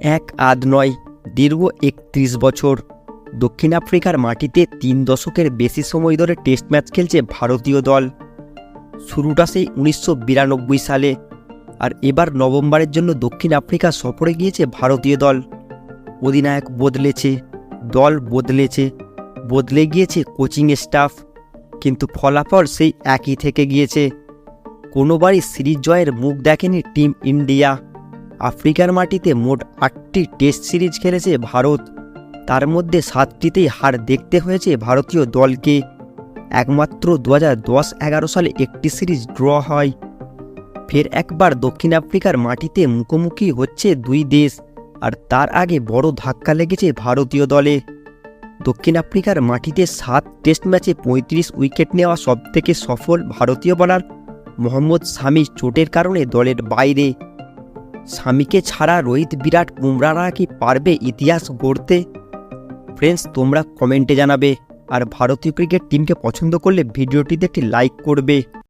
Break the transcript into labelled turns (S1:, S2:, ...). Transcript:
S1: এক আধ নয়, দীর্ঘ ৩১ বছর দক্ষিণ আফ্রিকার মাটিতে ৩ দশকের বেশি সময় ধরে টেস্ট ম্যাচ খেলছে ভারতীয় দল। শুরুটা সেই ১৯৯২ সালে, আর এবার নভেম্বরের জন্য দক্ষিণ আফ্রিকা সফরে গিয়েছে ভারতীয় দল। অধিনায়ক বদলেছে, দল বদলেছে, বদলে গিয়েছে কোচিং স্টাফ, কিন্তু ফলাফল সেই একই থেকে গিয়েছে। কোনোবারই সিরিজ জয়ের মুখ দেখেনি টিম ইন্ডিয়া। আফ্রিকার মাটিতে মোট ৮টি টেস্ট সিরিজ খেলেছে ভারত, তার মধ্যে ৭টিতেই হার দেখতে হয়েছে ভারতীয় দলকে। একমাত্র ২০১০-১১ সালে একটি সিরিজ ড্র হয়। ফের একবার দক্ষিণ আফ্রিকার মাটিতে মুখোমুখি হচ্ছে দুই দেশ, আর তার আগে বড় ধাক্কা লেগেছে ভারতীয় দলে। দক্ষিণ আফ্রিকার মাটিতে ৭ টেস্ট ম্যাচে ৩৫ উইকেট নেওয়া সবথেকে সফল ভারতীয় বোলার মোহাম্মদ শামি চোটের কারণে দলের বাইরে। শামিকে ছাড়া রোহিত, বিরাট, বুমরারা কি পারবে ইতিহাস গড়তে? ফ্রেন্ডস, তোমরা কমেন্টে জানাবে। আর ভারতীয় ক্রিকেট টিমকে পছন্দ করলে ভিডিওটিতে একটি লাইক করবে।